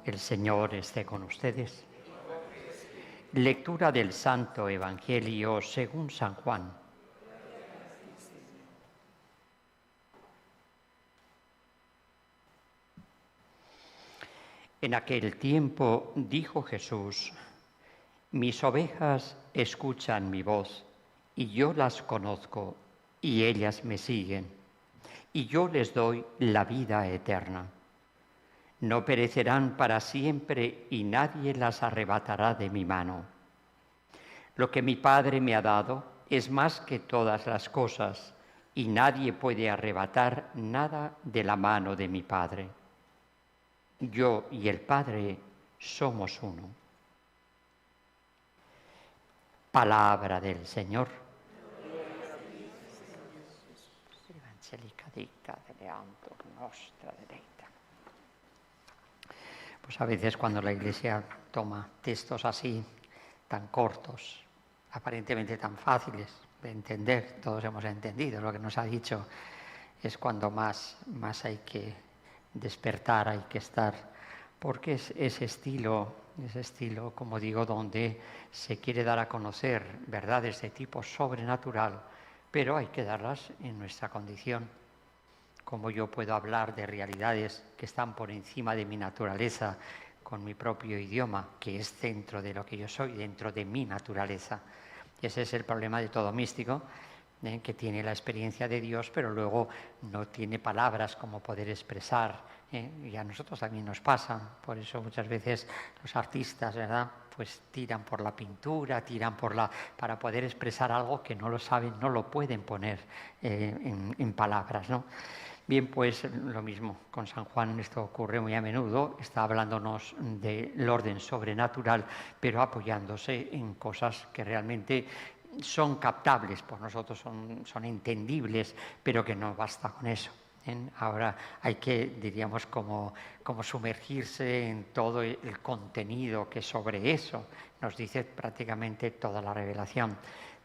El Señor esté con ustedes. Lectura del Santo Evangelio según San Juan. En aquel tiempo dijo Jesús: mis ovejas escuchan mi voz, y yo las conozco, y ellas me siguen, y yo les doy la vida eterna. No perecerán para siempre, y nadie las arrebatará de mi mano. Lo que mi Padre me ha dado es más que todas las cosas, y nadie puede arrebatar nada de la mano de mi Padre. Yo y el Padre somos uno. Palabra del Señor. Pues a veces cuando la Iglesia toma textos así, tan cortos, aparentemente tan fáciles de entender, todos hemos entendido lo que nos ha dicho, es cuando más hay que despertar, hay que estar, porque es ese estilo, como digo, donde se quiere dar a conocer verdades de tipo sobrenatural, pero hay que darlas en nuestra condición. Como yo puedo hablar de realidades que están por encima de mi naturaleza con mi propio idioma, que es dentro de lo que yo soy, dentro de mi naturaleza. Y ese es el problema de todo místico, que tiene la experiencia de Dios, pero luego no tiene palabras como poder expresar. Y a nosotros también nos pasa. Por eso muchas veces los artistas, ¿verdad?, pues tiran por la pintura, para poder expresar algo que no lo saben, no lo pueden poner en palabras, ¿no? Bien, pues lo mismo con San Juan, esto ocurre muy a menudo, está hablándonos del orden sobrenatural, pero apoyándose en cosas que realmente son captables por nosotros, son entendibles, pero que no basta con eso. Ahora hay que, diríamos, como sumergirse en todo el contenido que sobre eso nos dice prácticamente toda la revelación.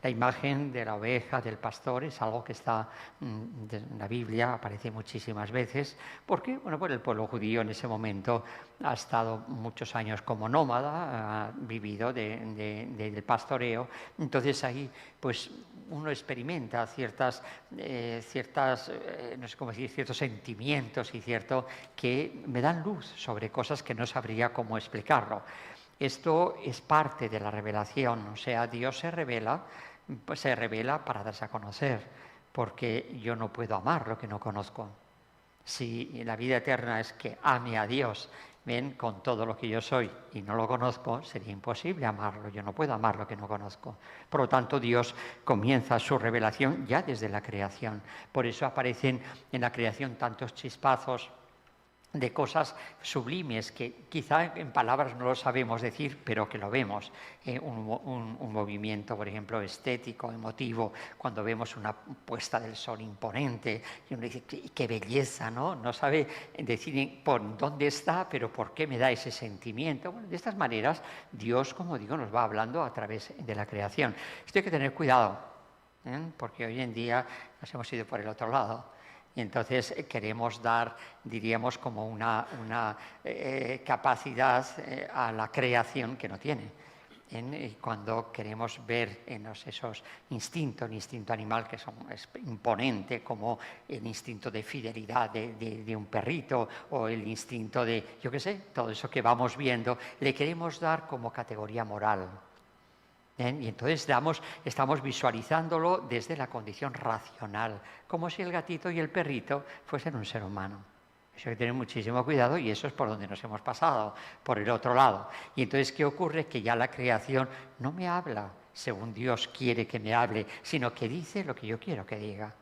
La imagen de la oveja, del pastor, es algo que está en la Biblia, aparece muchísimas veces, porque pues el pueblo judío en ese momento ha estado muchos años como nómada, ha vivido del pastoreo. Entonces ahí pues uno experimenta ciertos sentimientos y que me dan luz sobre cosas que no sabría cómo explicarlo. Esto es parte de la revelación, o sea, Dios se revela para darse a conocer, porque yo no puedo amar lo que no conozco. Si la vida eterna es que ame a Dios, con todo lo que yo soy y no lo conozco, sería imposible amarlo. Yo no puedo amar lo que no conozco. Por lo tanto, Dios comienza su revelación ya desde la creación. Por eso aparecen en la creación tantos chispazos de cosas sublimes que quizá en palabras no lo sabemos decir, pero que lo vemos. Un movimiento, por ejemplo, estético, emotivo, cuando vemos una puesta del sol imponente, y uno dice, qué belleza, ¿no? No sabe decir por dónde está, pero por qué me da ese sentimiento. Bueno, de estas maneras, Dios, como digo, nos va hablando a través de la creación. Esto hay que tener cuidado, porque hoy en día nos hemos ido por el otro lado. Y entonces queremos dar, diríamos, como una capacidad a la creación que no tiene. Y cuando queremos ver en esos instintos, el instinto animal que es imponente, como el instinto de fidelidad de un perrito, o el instinto de, yo qué sé, todo eso que vamos viendo, le queremos dar como categoría moral. Y entonces estamos visualizándolo desde la condición racional, como si el gatito y el perrito fuesen un ser humano. Eso hay que tener muchísimo cuidado, y eso es por donde nos hemos pasado, por el otro lado. Y entonces, ¿qué ocurre? Que ya la creación no me habla según Dios quiere que me hable, sino que dice lo que yo quiero que diga.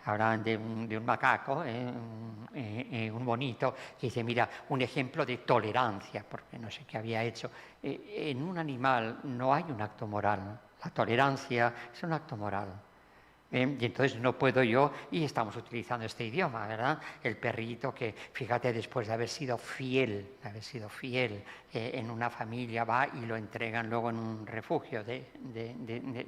Hablaban de un macaco, un monito, que dice, mira, un ejemplo de tolerancia, porque no sé qué había hecho. En un animal no hay un acto moral, la tolerancia es un acto moral. Y entonces no puedo yo, y estamos utilizando este idioma, ¿verdad? El perrito que, fíjate, después de haber sido fiel en una familia, va y lo entregan luego en un refugio de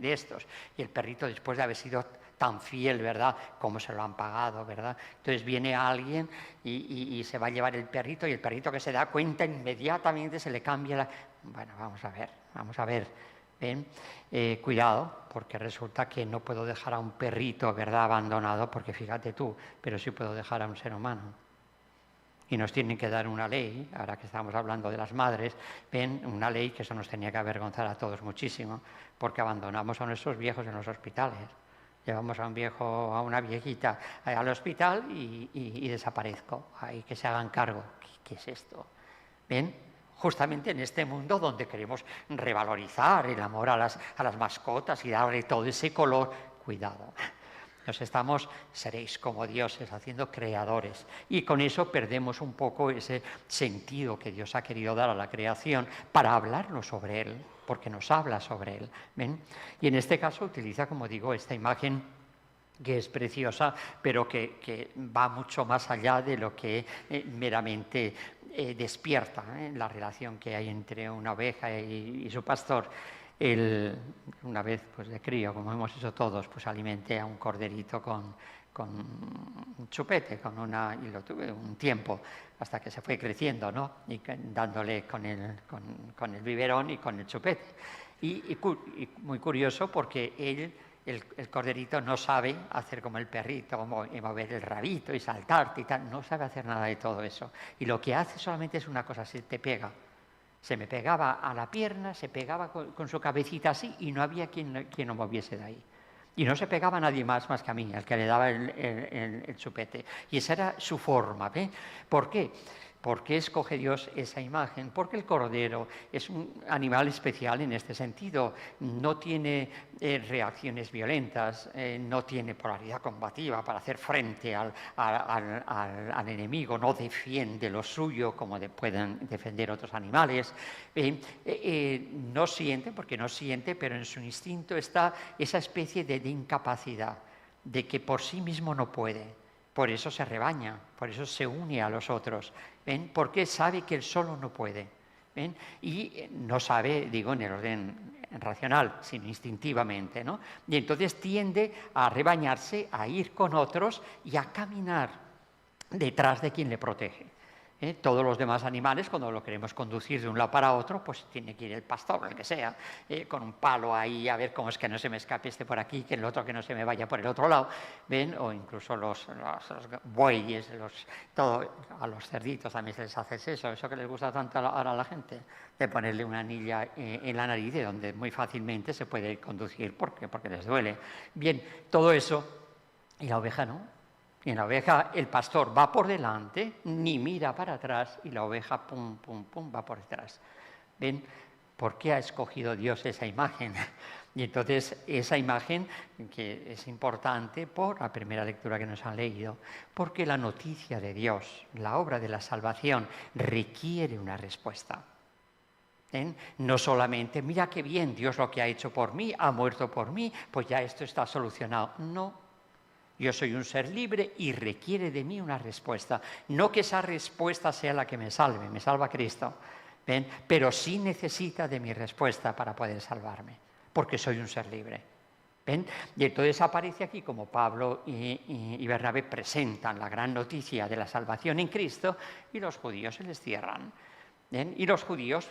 estos. Y el perrito, después de haber sido tan fiel, ¿verdad? Cómo se lo han pagado, ¿verdad? Entonces viene alguien y se va a llevar el perrito, y el perrito, que se da cuenta, inmediatamente se le cambia la... Bueno, vamos a ver. ¿Ven? Cuidado, porque resulta que no puedo dejar a un perrito, ¿verdad?, abandonado, porque fíjate tú, pero sí puedo dejar a un ser humano. Y nos tienen que dar una ley, ahora que estamos hablando de las madres, ven, una ley que eso nos tenía que avergonzar a todos muchísimo, porque abandonamos a nuestros viejos en los hospitales. Llevamos a un viejo, a una viejita al hospital y desaparezco. Hay que se hagan cargo. ¿Qué es esto? ¿Ven? Justamente en este mundo donde queremos revalorizar el amor a las mascotas y darle todo ese color, cuidado. Seréis como dioses, haciendo creadores. Y con eso perdemos un poco ese sentido que Dios ha querido dar a la creación para hablarnos sobre Él, porque nos habla sobre Él. ¿Ven? Y en este caso utiliza, como digo, esta imagen que es preciosa, pero que va mucho más allá de lo que meramente despierta la relación que hay entre una oveja y su pastor. Una vez, pues de crío, como hemos hecho todos, pues alimenté a un corderito con un chupete, y lo tuve un tiempo, hasta que se fue creciendo, ¿no? Y dándole con el biberón y con el chupete. Y muy curioso, porque el corderito no sabe hacer como el perrito, como mover el rabito y saltarte y tal, no sabe hacer nada de todo eso. Y lo que hace solamente es una cosa, se te pega. Se me pegaba a la pierna, se pegaba con su cabecita así, y no había quien lo moviese de ahí. Y no se pegaba a nadie más que a mí, al que le daba el chupete. Y esa era su forma. ¿Ve? ¿Por qué? ¿Por qué escoge Dios esa imagen? Porque el cordero es un animal especial en este sentido. No tiene reacciones violentas, no tiene polaridad combativa para hacer frente al enemigo, no defiende lo suyo como pueden defender otros animales. No siente, pero en su instinto está esa especie de incapacidad, de que por sí mismo no puede. Por eso se rebaña, por eso se une a los otros. ¿Ven? Porque sabe que él solo no puede. ¿Ven? Y no sabe, digo, en el orden racional, sino instintivamente, ¿no? Y entonces tiende a rebañarse, a ir con otros y a caminar detrás de quien le protege. Todos los demás animales, cuando lo queremos conducir de un lado para otro, pues tiene que ir el pastor, el que sea, con un palo ahí, a ver cómo es que no se me escape este por aquí, que el otro que no se me vaya por el otro lado, ¿ven? O incluso los bueyes, a los cerditos también se les hace eso que les gusta tanto ahora a la gente, de ponerle una anilla en la nariz, de donde muy fácilmente se puede conducir porque les duele. Bien, todo eso, y la oveja no. Y en la oveja el pastor va por delante, ni mira para atrás, y la oveja pum, pum, pum, va por detrás. ¿Ven? ¿Por qué ha escogido Dios esa imagen? Y entonces esa imagen, que es importante por la primera lectura que nos han leído, porque la noticia de Dios, la obra de la salvación, requiere una respuesta. ¿Ven? No solamente, mira qué bien Dios lo que ha hecho por mí, ha muerto por mí, pues ya esto está solucionado. No. Yo soy un ser libre y requiere de mí una respuesta. No que esa respuesta sea la que me salva Cristo, ¿ven? Pero sí necesita de mi respuesta para poder salvarme, porque soy un ser libre. ¿Ven? Y entonces aparece aquí como Pablo y Bernabé presentan la gran noticia de la salvación en Cristo, y los judíos se les cierran. ¿Ven? Y los judíos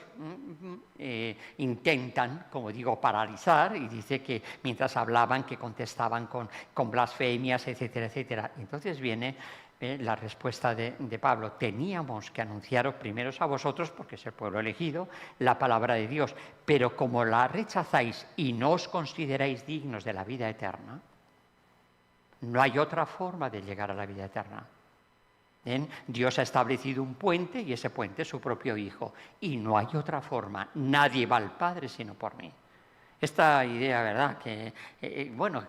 intentan, como digo, paralizar, y dice que mientras hablaban, que contestaban con blasfemias, etcétera, etcétera. Entonces viene la respuesta de Pablo: teníamos que anunciaros primero a vosotros, porque es el pueblo elegido, la palabra de Dios, pero como la rechazáis y no os consideráis dignos de la vida eterna, no hay otra forma de llegar a la vida eterna. Dios ha establecido un puente, y ese puente es su propio Hijo, y no hay otra forma. Nadie va al Padre sino por mí. Esta idea, ¿verdad? Que,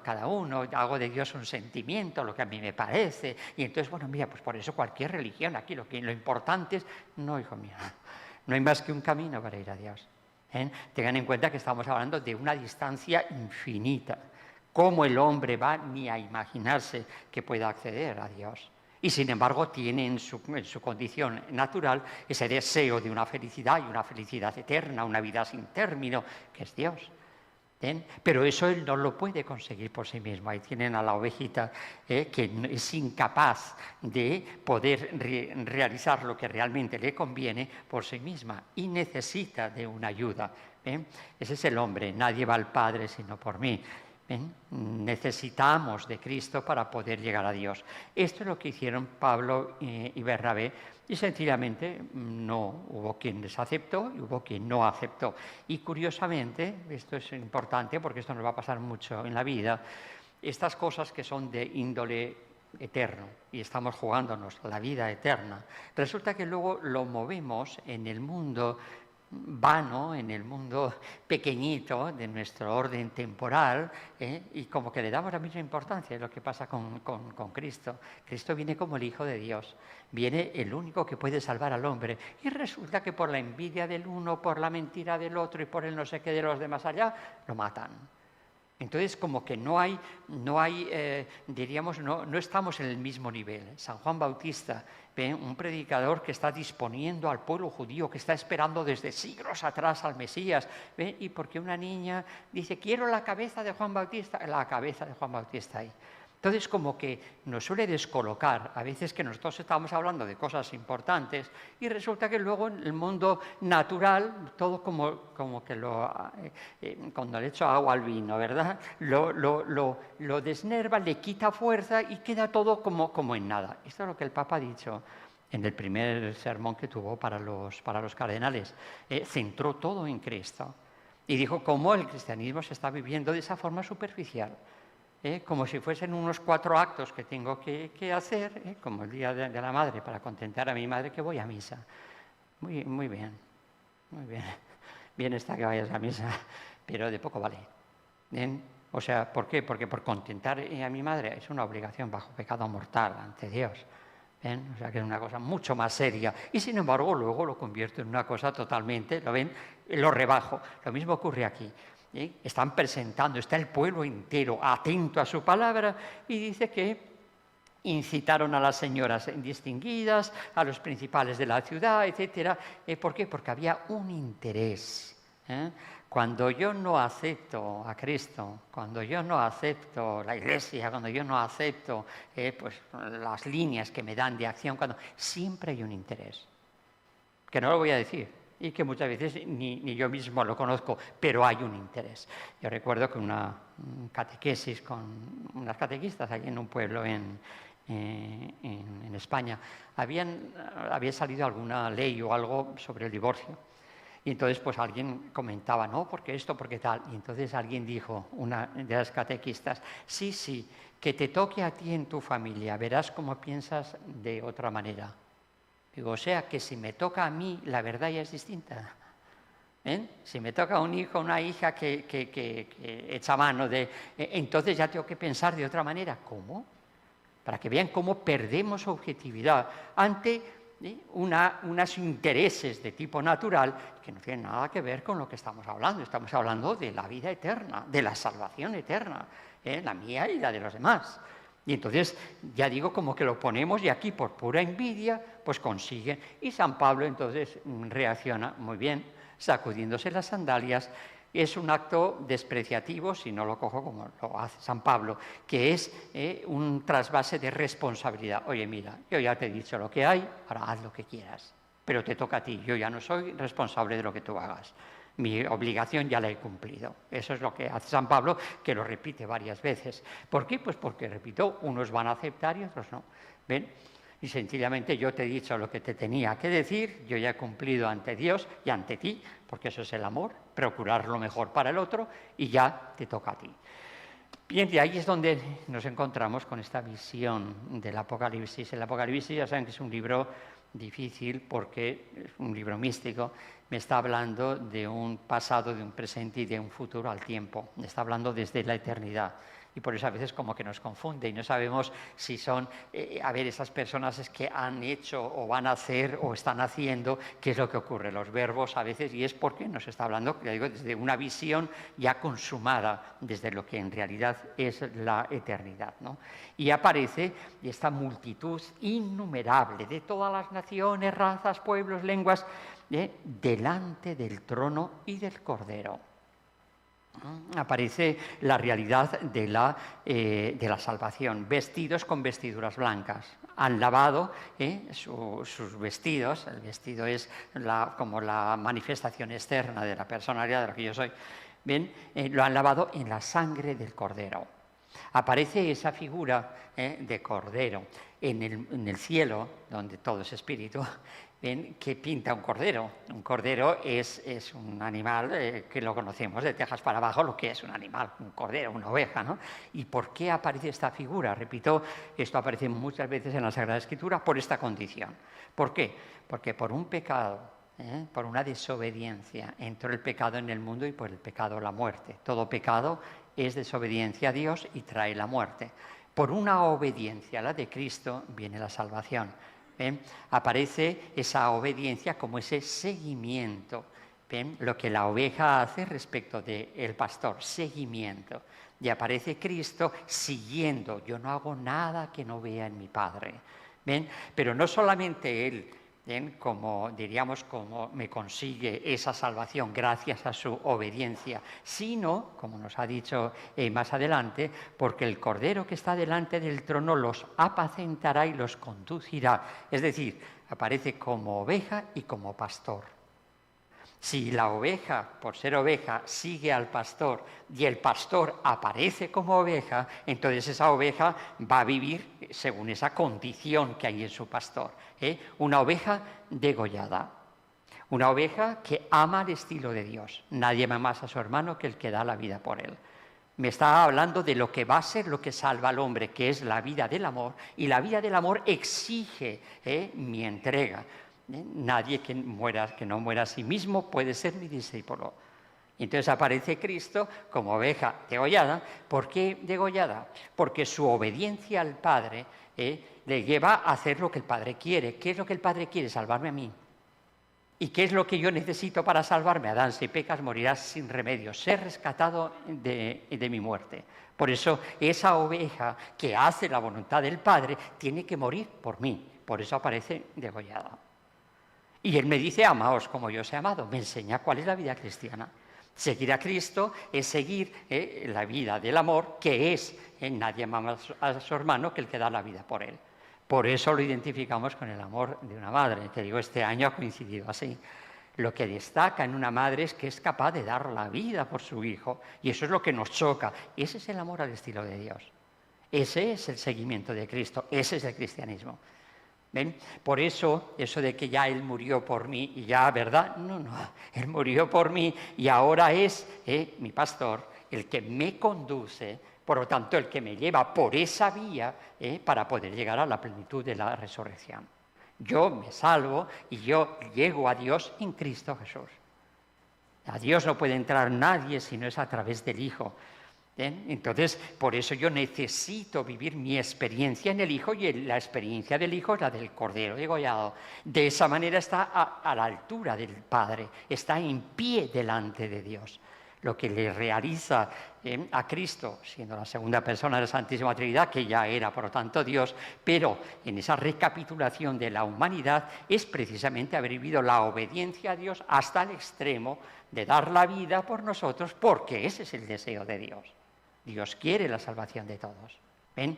cada uno, hago de Dios un sentimiento, lo que a mí me parece, y entonces, mira, pues por eso cualquier religión, aquí lo importante es, no, hijo mío, no hay más que un camino para ir a Dios. Tengan en cuenta que estamos hablando de una distancia infinita. ¿Cómo el hombre va ni a imaginarse que pueda acceder a Dios? Y sin embargo tiene en su condición natural ese deseo de una felicidad, y una felicidad eterna, una vida sin término, que es Dios. ¿Ven? Pero eso él no lo puede conseguir por sí mismo. Ahí tienen a la ovejita que es incapaz de poder realizar lo que realmente le conviene por sí misma y necesita de una ayuda. ¿Ven? Ese es el hombre, nadie va al Padre sino por mí. ¿Ven? Necesitamos de Cristo para poder llegar a Dios. Esto es lo que hicieron Pablo y Bernabé, y sencillamente no hubo quien les aceptó y hubo quien no aceptó. Y curiosamente, esto es importante porque esto nos va a pasar mucho en la vida, estas cosas que son de índole eterno y estamos jugándonos la vida eterna, resulta que luego lo movemos en el mundo vano, en el mundo pequeñito de nuestro orden temporal, y como que le damos la misma importancia. Es lo que pasa con Cristo. Cristo viene como el Hijo de Dios, viene el único que puede salvar al hombre, y resulta que por la envidia del uno, por la mentira del otro y por el no sé qué de los demás allá, lo matan. Entonces, como que no hay diríamos, no estamos en el mismo nivel. San Juan Bautista, un predicador que está disponiendo al pueblo judío, que está esperando desde siglos atrás al Mesías, y porque una niña dice, quiero la cabeza de Juan Bautista, la cabeza de Juan Bautista ahí. Entonces, como que nos suele descolocar, a veces que nosotros estamos hablando de cosas importantes y resulta que luego en el mundo natural, todo como que cuando le echo agua al vino, ¿verdad? Lo desnerva, le quita fuerza y queda todo como en nada. Esto es lo que el Papa ha dicho en el primer sermón que tuvo para los cardenales. Centró todo en Cristo y dijo cómo el cristianismo se está viviendo de esa forma superficial. Como si fuesen unos 4 actos que tengo que hacer, como el Día de la Madre, para contentar a mi madre, que voy a misa. Muy bien, muy bien. Bien está que vayas a misa, pero de poco vale. ¿Bien? O sea, ¿por qué? Porque por contentar a mi madre es una obligación bajo pecado mortal ante Dios. ¿Ven? O sea, que es una cosa mucho más seria. Y sin embargo, luego lo convierto en una cosa totalmente, ¿lo ven? Lo rebajo. Lo mismo ocurre aquí. Están presentando, está el pueblo entero atento a su palabra y dice que incitaron a las señoras distinguidas, a los principales de la ciudad, etc. ¿Por qué? Porque había un interés. Cuando yo no acepto a Cristo, cuando yo no acepto la Iglesia, cuando yo no acepto pues, las líneas que me dan de acción, siempre hay un interés, que no lo voy a decir, y que muchas veces ni yo mismo lo conozco, pero hay un interés. Yo recuerdo que una catequesis con unas catequistas allí en un pueblo en España, había salido alguna ley o algo sobre el divorcio. Y entonces pues alguien comentaba, no, porque esto, porque tal. Y entonces alguien dijo, una de las catequistas, sí, que te toque a ti en tu familia, verás cómo piensas de otra manera. Digo, o sea, que si me toca a mí, la verdad ya es distinta. Si me toca a un hijo, una hija que echa mano entonces ya tengo que pensar de otra manera. ¿Cómo? Para que vean cómo perdemos objetividad ante unos intereses de tipo natural que no tienen nada que ver con lo que estamos hablando. Estamos hablando de la vida eterna, de la salvación eterna, la mía y la de los demás. Y entonces, ya digo, como que lo ponemos y aquí por pura envidia, pues consiguen. Y San Pablo entonces reacciona muy bien, sacudiéndose las sandalias. Es un acto despreciativo, si no lo cojo como lo hace San Pablo, que es un trasvase de responsabilidad. Oye, mira, yo ya te he dicho lo que hay, ahora haz lo que quieras, pero te toca a ti, yo ya no soy responsable de lo que tú hagas. Mi obligación ya la he cumplido. Eso es lo que hace San Pablo, que lo repite varias veces. ¿Por qué? Pues porque, repito, unos van a aceptar y otros no. ¿Ven? Y sencillamente yo te he dicho lo que te tenía que decir, yo ya he cumplido ante Dios y ante ti, porque eso es el amor, procurar lo mejor para el otro y ya te toca a ti. Bien, de ahí es donde nos encontramos con esta visión del Apocalipsis. El Apocalipsis ya saben que es un libro difícil porque es un libro místico, me está hablando de un pasado, de un presente y de un futuro al tiempo, me está hablando desde la eternidad. Y por eso a veces como que nos confunde y no sabemos si son, esas personas es que han hecho o van a hacer o están haciendo, qué es lo que ocurre. Los verbos a veces, y es porque nos está hablando, ya digo, desde una visión ya consumada, desde lo que en realidad es la eternidad, ¿no? Y aparece esta multitud innumerable de todas las naciones, razas, pueblos, lenguas, delante del trono y del Cordero. Aparece la realidad de la salvación, vestidos con vestiduras blancas. Han lavado sus vestidos, el vestido es como la manifestación externa de la personalidad de lo que yo soy, bien, lo han lavado en la sangre del Cordero. Aparece esa figura de Cordero en el cielo, donde todo es espíritu, ¿ven? Que pinta un cordero. Un cordero es un animal que lo conocemos de Texas para abajo, lo que es un animal, un cordero, una oveja, ¿no? ¿Y por qué aparece esta figura? Repito, esto aparece muchas veces en la Sagrada Escritura por esta condición. ¿Por qué? Porque por un pecado, por una desobediencia, entró el pecado en el mundo y por el pecado la muerte. Todo pecado es desobediencia a Dios y trae la muerte. Por una obediencia a la de Cristo viene la salvación. ¿Ven? Aparece esa obediencia como ese seguimiento. ¿Ven? Lo que la oveja hace respecto del pastor, seguimiento. Y aparece Cristo siguiendo. Yo no hago nada que no vea en mi Padre. ¿Ven? Pero no solamente Él, ¿ven? Como diríamos, como me consigue esa salvación gracias a su obediencia, sino, como nos ha dicho más adelante, porque el Cordero que está delante del trono los apacentará y los conducirá. Es decir, aparece como oveja y como pastor. Si la oveja, por ser oveja, sigue al pastor y el pastor aparece como oveja, entonces esa oveja va a vivir según esa condición que hay en su pastor. Una oveja degollada, una oveja que ama al estilo de Dios. Nadie ama más a su hermano que el que da la vida por él. Me está hablando de lo que va a ser lo que salva al hombre, que es la vida del amor, y la vida del amor exige mi entrega. Nadie que no muera a sí mismo puede ser mi discípulo. Entonces aparece Cristo como oveja degollada. ¿Por qué degollada? Porque su obediencia al Padre le lleva a hacer lo que el Padre quiere. ¿Qué es lo que el Padre quiere? Salvarme a mí. ¿Y qué es lo que yo necesito para salvarme? Adán, si pecas morirás sin remedio, ser rescatado de mi muerte. Por eso esa oveja que hace la voluntad del Padre tiene que morir por mí. Por eso aparece degollada. Y Él me dice, amaos como yo os he amado. Me enseña cuál es la vida cristiana. Seguir a Cristo es seguir la vida del amor, que es nadie ama más a su hermano que el que da la vida por él. Por eso lo identificamos con el amor de una madre. Te digo, este año ha coincidido así. Lo que destaca en una madre es que es capaz de dar la vida por su hijo. Y eso es lo que nos choca. Ese es el amor al estilo de Dios. Ese es el seguimiento de Cristo. Ese es el cristianismo. ¿Ven? Por eso de que ya Él murió por mí, y ya, ¿verdad? No, Él murió por mí y ahora es mi pastor, el que me conduce, por lo tanto, el que me lleva por esa vía para poder llegar a la plenitud de la resurrección. Yo me salvo y yo llego a Dios en Cristo Jesús. A Dios no puede entrar nadie si no es a través del Hijo. ¿Bien? Entonces, por eso yo necesito vivir mi experiencia en el Hijo, y la experiencia del Hijo es la del Cordero degollado. De esa manera está a la altura del Padre, está en pie delante de Dios. Lo que le realiza a Cristo, siendo la segunda persona de la Santísima Trinidad, que ya era, por lo tanto, Dios, pero en esa recapitulación de la humanidad es precisamente haber vivido la obediencia a Dios hasta el extremo de dar la vida por nosotros, porque ese es el deseo de Dios. Dios quiere la salvación de todos. ¿Ven?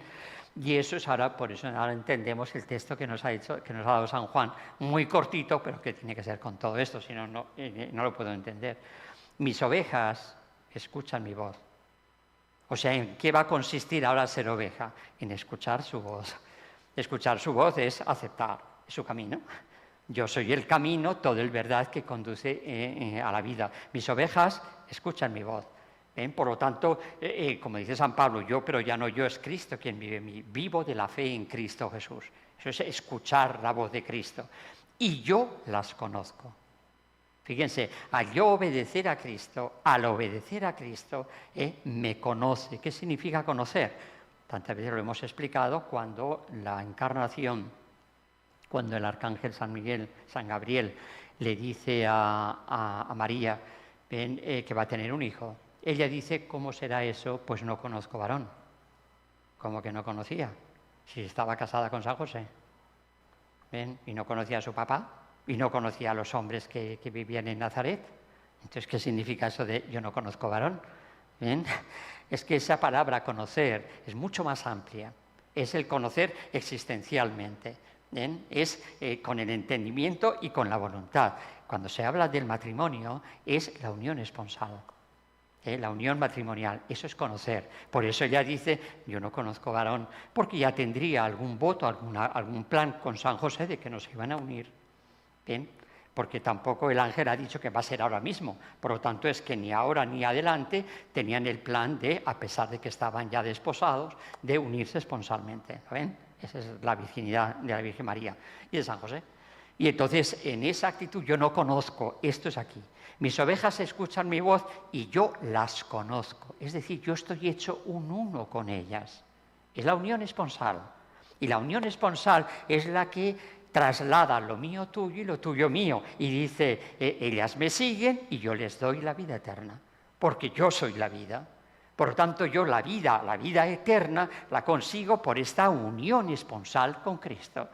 Y eso es ahora, por eso ahora entendemos el texto que nos ha dado San Juan, muy cortito, pero que tiene que ser con todo esto, si no, no lo puedo entender. Mis ovejas escuchan mi voz. O sea, ¿en qué va a consistir ahora ser oveja? En escuchar su voz. Escuchar su voz es aceptar su camino. Yo soy el camino, todo el verdad que conduce a la vida. Mis ovejas escuchan mi voz. ¿Ven? Por lo tanto, como dice San Pablo, pero ya no yo, es Cristo quien vive en mí. Vivo de la fe en Cristo Jesús. Eso es escuchar la voz de Cristo. Y yo las conozco. Fíjense, al yo obedecer a Cristo, me conoce. ¿Qué significa conocer? Tantas veces lo hemos explicado cuando la encarnación, cuando el arcángel San Gabriel, le dice a María que va a tener un hijo. Ella dice, ¿cómo será eso? Pues no conozco varón. ¿Cómo que no conocía? Si estaba casada con San José. ¿Ven? Y no conocía a su papá, y no conocía a los hombres que vivían en Nazaret. Entonces, ¿qué significa eso de yo no conozco varón? ¿Bien? Es que esa palabra conocer es mucho más amplia. Es el conocer existencialmente. ¿Bien? Es con el entendimiento y con la voluntad. Cuando se habla del matrimonio, es la unión esponsal. La unión matrimonial, eso es conocer. Por eso ella dice, yo no conozco varón, porque ya tendría algún voto, algún plan con San José de que nos iban a unir. ¿Bien? Porque tampoco el ángel ha dicho que va a ser ahora mismo. Por lo tanto, es que ni ahora ni adelante tenían el plan de, a pesar de que estaban ya desposados, de unirse esponsalmente. ¿Ven? Esa es la virginidad de la Virgen María y de San José. Y entonces, en esa actitud, yo no conozco, esto es aquí. Mis ovejas escuchan mi voz y yo las conozco. Es decir, yo estoy hecho un uno con ellas. Es la unión esponsal. Y la unión esponsal es la que traslada lo mío tuyo y lo tuyo mío. Y dice, ellas me siguen y yo les doy la vida eterna. Porque yo soy la vida. Por lo tanto, yo la vida eterna, la consigo por esta unión esponsal con Cristo.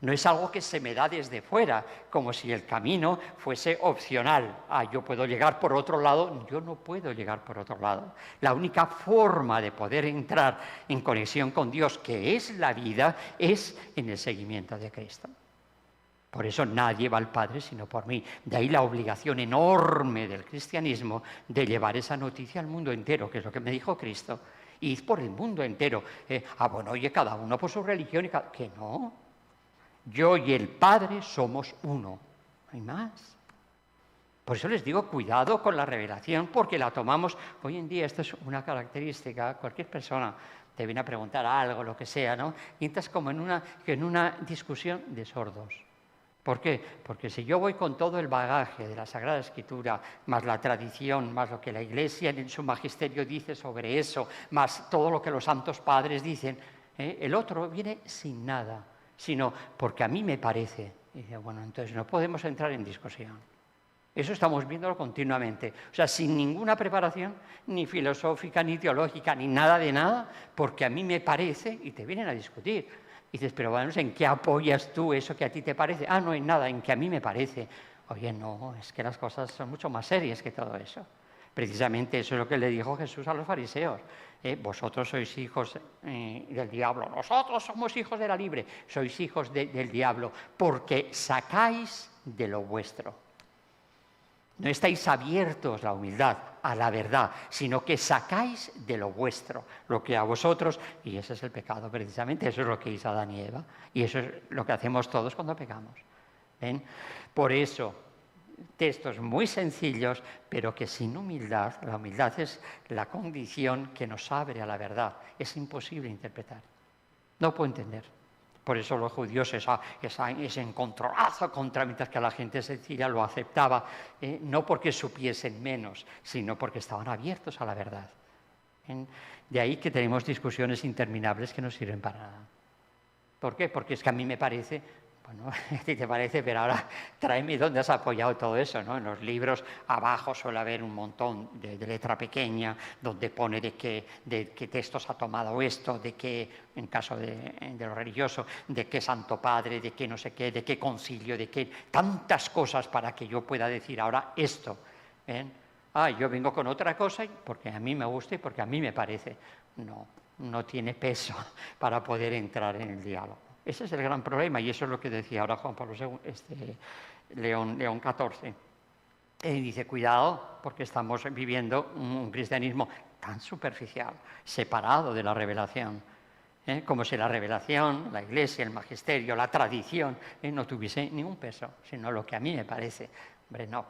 No es algo que se me da desde fuera, como si el camino fuese opcional. Yo puedo llegar por otro lado. Yo no puedo llegar por otro lado. La única forma de poder entrar en conexión con Dios, que es la vida, es en el seguimiento de Cristo. Por eso nadie va al Padre sino por mí. De ahí la obligación enorme del cristianismo de llevar esa noticia al mundo entero, que es lo que me dijo Cristo. Id por el mundo entero. Bueno, oye, cada uno por su religión. Que no. Yo y el Padre somos uno, no hay más. Por eso les digo, cuidado con la revelación, porque la tomamos. Hoy en día esto es una característica, cualquier persona te viene a preguntar algo, lo que sea, ¿no? Y entras como en una discusión de sordos. ¿Por qué? Porque si yo voy con todo el bagaje de la Sagrada Escritura, más la tradición, más lo que la Iglesia en su magisterio dice sobre eso, más todo lo que los santos padres dicen, el otro viene sin nada, sino porque a mí me parece. Y dice, bueno, entonces no podemos entrar en discusión. Eso estamos viéndolo continuamente. O sea, sin ninguna preparación, ni filosófica, ni teológica, ni nada de nada, porque a mí me parece, y te vienen a discutir. Y dices, pero bueno, ¿en qué apoyas tú eso que a ti te parece? No en nada, en que a mí me parece. Oye, no, es que las cosas son mucho más serias que todo eso. Precisamente eso es lo que le dijo Jesús a los fariseos. Vosotros sois hijos del diablo, nosotros somos hijos de la libre, sois hijos del diablo, porque sacáis de lo vuestro. No estáis abiertos, la humildad, a la verdad, sino que sacáis de lo vuestro, lo que a vosotros, y ese es el pecado precisamente, eso es lo que hizo Adán y Eva, y eso es lo que hacemos todos cuando pecamos. ¿Ven? Por eso, textos muy sencillos, pero que sin humildad, la humildad es la condición que nos abre a la verdad, es imposible interpretar, no puedo entender. Por eso los judíos ese encontronazo contra, mientras que la gente sencilla lo aceptaba, no porque supiesen menos, sino porque estaban abiertos a la verdad. De ahí que tenemos discusiones interminables que no sirven para nada. ¿Por qué? Porque es que a mí me parece, bueno, a ti te parece, pero ahora tráeme dónde has apoyado todo eso, ¿no? En los libros abajo suele haber un montón de letra pequeña donde pone de qué textos ha tomado esto, de qué, en caso de lo religioso, de qué Santo Padre, de qué no sé qué, de qué concilio, de qué tantas cosas para que yo pueda decir ahora esto. ¿Ven? Yo vengo con otra cosa porque a mí me gusta y porque a mí me parece. No tiene peso para poder entrar en el diálogo. Ese es el gran problema y eso es lo que decía ahora Juan Pablo II, León XIV. Dice, cuidado, porque estamos viviendo un cristianismo tan superficial, separado de la revelación. Como si la revelación, la Iglesia, el magisterio, la tradición, no tuviese ningún peso, sino lo que a mí me parece. Hombre, no.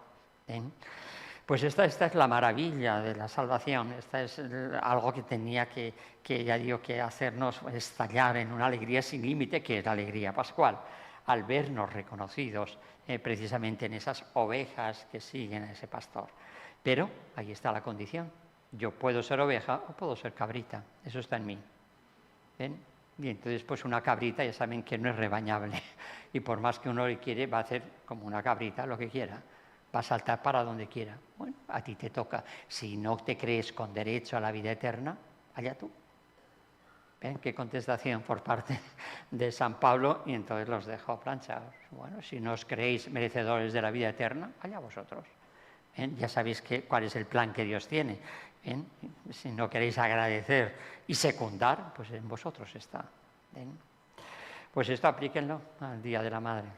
Pues esta es la maravilla de la salvación, esta es algo que tenía que ya digo, que hacernos estallar en una alegría sin límite, que es la alegría pascual, al vernos reconocidos precisamente en esas ovejas que siguen a ese pastor. Pero ahí está la condición, yo puedo ser oveja o puedo ser cabrita, eso está en mí. ¿Ven? Y entonces pues una cabrita ya saben que no es rebañable y por más que uno le quiere va a hacer como una cabrita lo que quiera. Va a saltar para donde quiera. Bueno, a ti te toca. Si no te crees con derecho a la vida eterna, allá tú. ¿Ven qué contestación por parte de San Pablo? Y entonces los dejo planchados. Bueno, si no os creéis merecedores de la vida eterna, allá vosotros. ¿Bien? Ya sabéis cuál es el plan que Dios tiene. ¿Bien? Si no queréis agradecer y secundar, pues en vosotros está. ¿Bien? Pues esto aplíquenlo al Día de la Madre.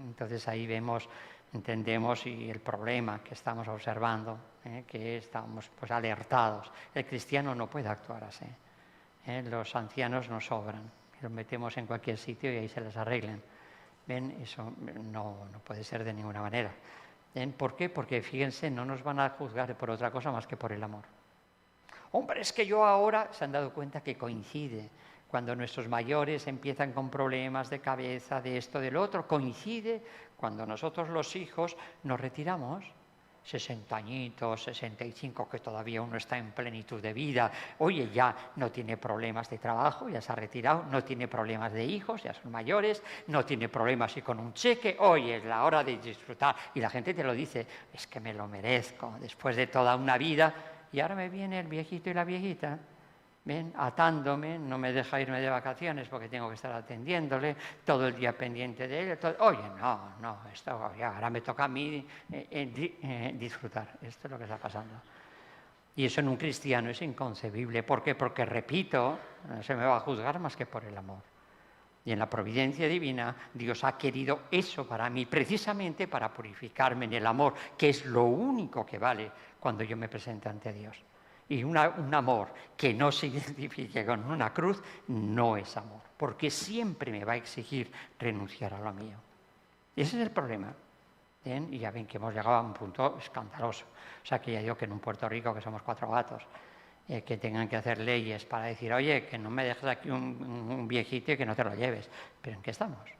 Entonces ahí vemos, entendemos y el problema que estamos observando, que estamos pues alertados. El cristiano no puede actuar así. Los ancianos nos sobran, los metemos en cualquier sitio y ahí se les arreglen. ¿Ven? Eso no puede ser de ninguna manera. ¿Ven? ¿Por qué? Porque fíjense, no nos van a juzgar por otra cosa más que por el amor. Hombre, es que yo ahora, se han dado cuenta que coincide. Cuando nuestros mayores empiezan con problemas de cabeza, de esto, del otro, coincide cuando nosotros los hijos nos retiramos. 60 añitos, 65, que todavía uno está en plenitud de vida. Oye, ya no tiene problemas de trabajo, ya se ha retirado, no tiene problemas de hijos, ya son mayores, no tiene problemas y con un cheque. Oye, es la hora de disfrutar. Y la gente te lo dice, es que me lo merezco, después de toda una vida. Y ahora me viene el viejito y la viejita, ¿ven? Atándome, no me deja irme de vacaciones porque tengo que estar atendiéndole, todo el día pendiente de él. Oye, no, esto ya, ahora me toca a mí disfrutar. Esto es lo que está pasando. Y eso en un cristiano es inconcebible. ¿Por qué? Porque, repito, no se me va a juzgar más que por el amor. Y en la providencia divina, Dios ha querido eso para mí, precisamente para purificarme en el amor, que es lo único que vale cuando yo me presento ante Dios. Y un amor que no se identifique con una cruz no es amor, porque siempre me va a exigir renunciar a lo mío. Ese es el problema. ¿Bien? Y ya ven que hemos llegado a un punto escandaloso. O sea, que ya digo que en un Puerto Rico, que somos 4 gatos, que tengan que hacer leyes para decir, oye, que no me dejes aquí un viejito y que no te lo lleves. ¿Pero en qué estamos?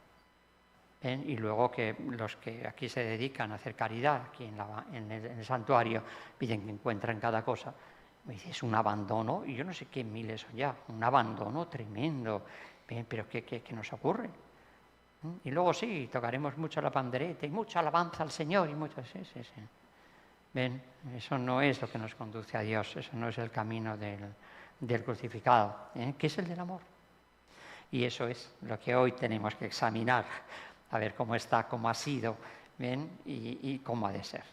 ¿Ven? Y luego que los que aquí se dedican a hacer caridad, aquí en el santuario, piden que encuentren cada cosa. Me dice, es un abandono, y yo no sé qué miles son ya, un abandono tremendo. ¿Ven? Pero ¿qué nos ocurre? Y luego sí, tocaremos mucho la pandereta y mucha alabanza al Señor y mucho, sí. Ven, eso no es lo que nos conduce a Dios, eso no es el camino del crucificado, que es el del amor. Y eso es lo que hoy tenemos que examinar, a ver cómo está, cómo ha sido, ¿ven? Y cómo ha de ser.